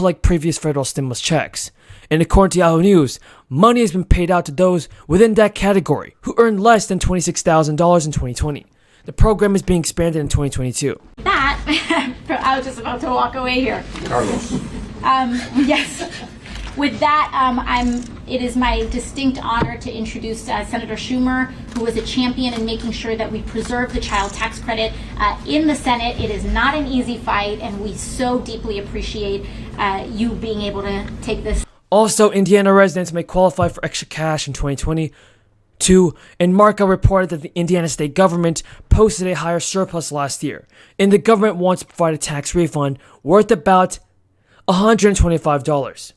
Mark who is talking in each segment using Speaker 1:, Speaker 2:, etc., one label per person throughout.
Speaker 1: collect previous federal stimulus checks. And according to Yahoo News, money has been paid out to those within that category who earned less than $26,000 in 2020. The program is being expanded in 2022.
Speaker 2: I was just about to walk away here.
Speaker 3: Carlos.
Speaker 2: Yes. With that, it is my distinct honor to introduce Senator Schumer, who was a champion in making sure that we preserve the child tax credit in the Senate. It is not an easy fight, and we so deeply appreciate you being able to take this.
Speaker 1: Also, Indiana residents may qualify for extra cash in 2022, and Marco reported that the Indiana state government posted a higher surplus last year, and the government wants to provide a tax refund worth about $125.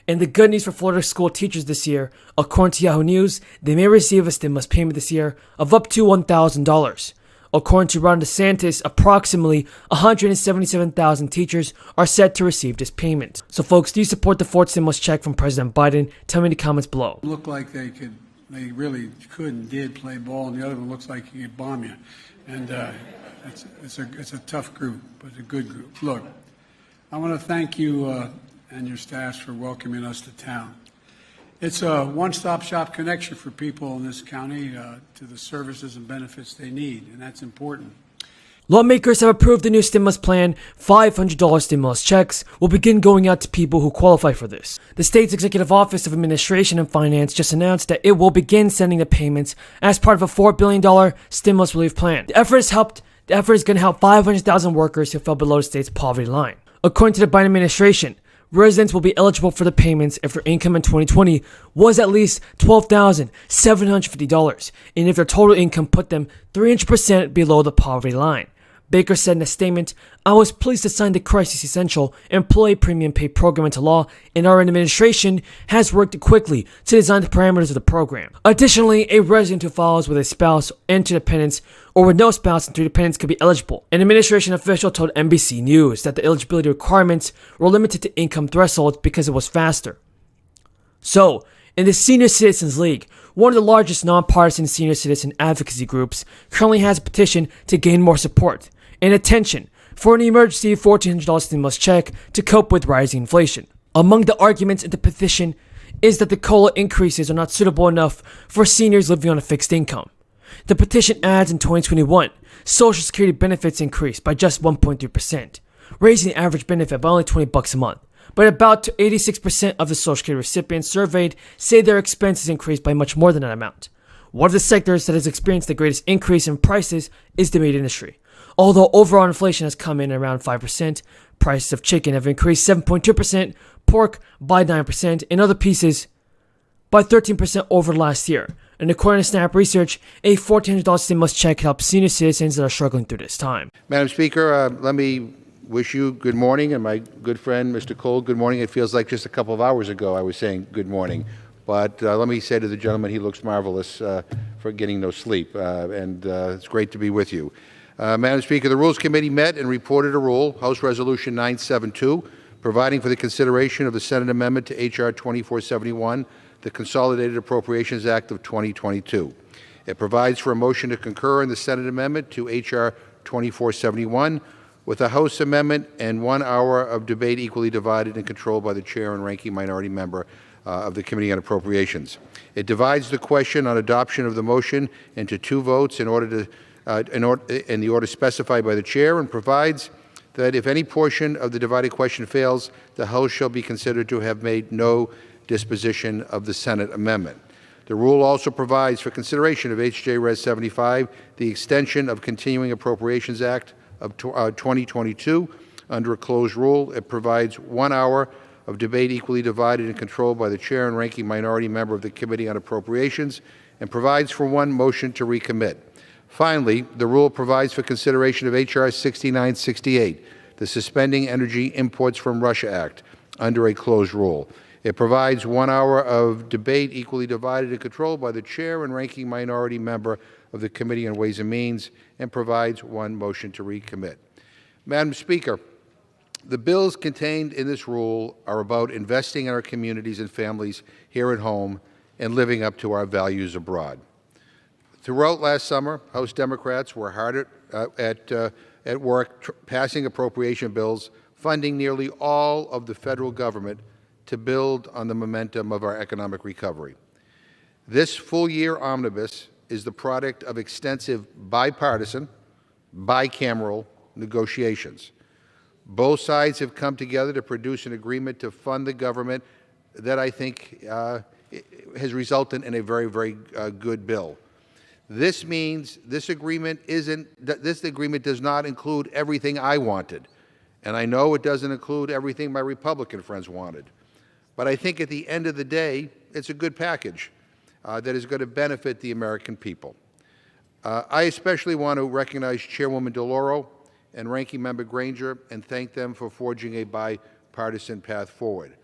Speaker 1: And the good news for Florida school teachers this year, according to Yahoo News, they may receive a stimulus payment this year of up to $1,000. According to Ron DeSantis, approximately 177,000 teachers are set to receive this payment. So folks, do you support the fourth stimulus check from President Biden? Tell me in the comments below.
Speaker 4: Looked like they really could and did play ball, and the other one looks like he could bomb you. And it's a tough group, but a good group. Look, I want to thank you and your staffs for welcoming us to town. It's a one-stop shop connection for people in this county to the services and benefits they need, and that's important.
Speaker 1: Lawmakers have approved the new stimulus plan. $500 stimulus checks will begin going out to people who qualify for this. The state's Executive Office of Administration and Finance just announced that it will begin sending the payments as part of a $4 billion stimulus relief plan. The effort is going to help 500,000 workers who fell below the state's poverty line. According to the Biden administration, residents will be eligible for the payments if their income in 2020 was at least $12,750, and if their total income put them 300% below the poverty line. Baker said in a statement, "I was pleased to sign the Crisis Essential Employee Premium Pay Program into law, and our administration has worked quickly to design the parameters of the program." Additionally, a resident who follows with a spouse and two dependents, or with no spouse and three dependents, could be eligible. An administration official told NBC News that the eligibility requirements were limited to income thresholds because it was faster. So, in the Senior Citizens League, one of the largest nonpartisan senior citizen advocacy groups, currently has a petition to gain more support and attention for an emergency $1,400 stimulus check to cope with rising inflation. Among the arguments in the petition is that the COLA increases are not suitable enough for seniors living on a fixed income. The petition adds in 2021, Social Security benefits increased by just 1.3%, raising the average benefit by only $20 a month. But about 86% of the Social Security recipients surveyed say their expenses increased by much more than that amount. One of the sectors that has experienced the greatest increase in prices is the meat industry. Although overall inflation has come in around 5%, prices of chicken have increased 7.2%, pork by 9%, and other pieces by 13% over last year. And according to Snap Research, a $1,400 stimulus check helps senior citizens that are struggling through this time.
Speaker 3: Madam Speaker, let me wish you good morning, and my good friend, Mr. Cole, good morning. It feels like just a couple of hours ago I was saying good morning. But let me say to the gentleman, he looks marvelous for getting no sleep, and it's great to be with you. Madam Speaker, the Rules Committee met and reported a rule, House Resolution 972, providing for the consideration of the Senate amendment to H.R. 2471, the Consolidated Appropriations Act of 2022. It provides for a motion to concur in the Senate amendment to H.R. 2471 with a House amendment and 1 hour of debate equally divided and controlled by the Chair and Ranking Minority Member of the Committee on Appropriations. It divides the question on adoption of the motion into 2 votes in the order specified by the Chair, and provides that if any portion of the divided question fails, the House shall be considered to have made no disposition of the Senate amendment. The rule also provides for consideration of H.J. Res. 75, the extension of Continuing Appropriations Act of 2022 under a closed rule. It provides 1 hour of debate equally divided and controlled by the Chair and Ranking Minority Member of the Committee on Appropriations, and provides for 1 motion to recommit. Finally, the rule provides for consideration of H.R. 6968, the Suspending Energy Imports from Russia Act, under a closed rule. It provides 1 hour of debate equally divided and controlled by the Chair and Ranking Minority Member of the Committee on Ways and Means, and provides 1 motion to recommit. Madam Speaker, the bills contained in this rule are about investing in our communities and families here at home and living up to our values abroad. Throughout last summer, House Democrats were hard at work passing appropriation bills funding nearly all of the federal government to build on the momentum of our economic recovery. This full-year omnibus is the product of extensive bipartisan, bicameral negotiations. Both sides have come together to produce an agreement to fund the government that I think has resulted in a very, very good bill. This means this agreement does not include everything I wanted, and I know it doesn't include everything my Republican friends wanted. But I think at the end of the day, it's a good package that is going to benefit the American people. I especially want to recognize Chairwoman DeLauro and Ranking Member Granger and thank them for forging a bipartisan path forward.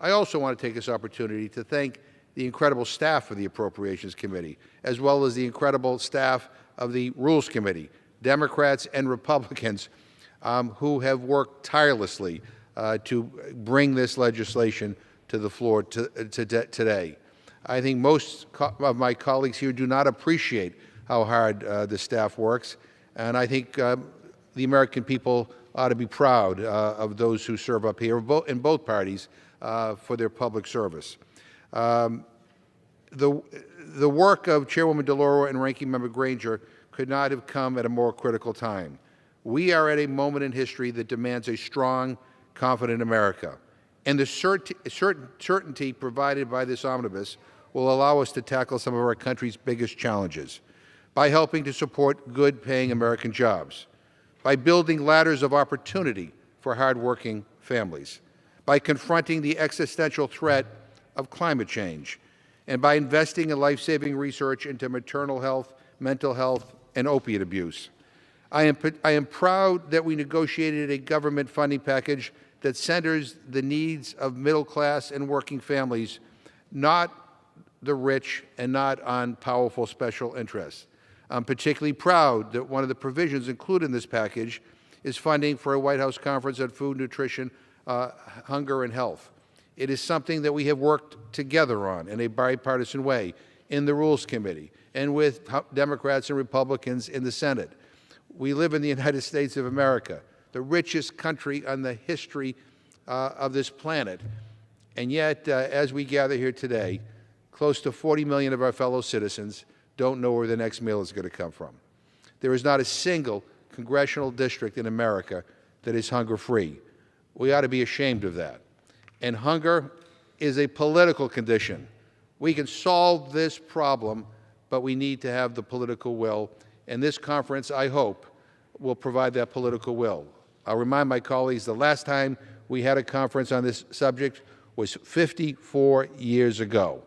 Speaker 3: I also want to take this opportunity to thank the incredible staff of the Appropriations Committee, as well as the incredible staff of the Rules Committee, Democrats and Republicans, who have worked tirelessly to bring this legislation to the floor today. I think most of my colleagues here do not appreciate how hard the staff works, and I think the American people ought to be proud of those who serve up here in both parties for their public service. The work of Chairwoman DeLauro and Ranking Member Granger could not have come at a more critical time. We are at a moment in history that demands a strong, confident America, and the certainty provided by this omnibus will allow us to tackle some of our country's biggest challenges by helping to support good-paying American jobs, by building ladders of opportunity for hardworking families, by confronting the existential threat of climate change, and by investing in life-saving research into maternal health, mental health, and opiate abuse. I am proud that we negotiated a government funding package that centers the needs of middle-class and working families, not the rich and not on powerful special interests. I'm particularly proud that one of the provisions included in this package is funding for a White House conference on food, nutrition, hunger, and health. It is something that we have worked together on in a bipartisan way in the Rules Committee and with Democrats and Republicans in the Senate. We live in the United States of America, the richest country on the history of this planet. And yet, as we gather here today, close to 40 million of our fellow citizens don't know where the next meal is going to come from. There is not a single congressional district in America that is hunger-free. We ought to be ashamed of that. And hunger is a political condition. We can solve this problem, but we need to have the political will. And this conference, I hope, will provide that political will. I'll remind my colleagues the last time we had a conference on this subject was 54 years ago.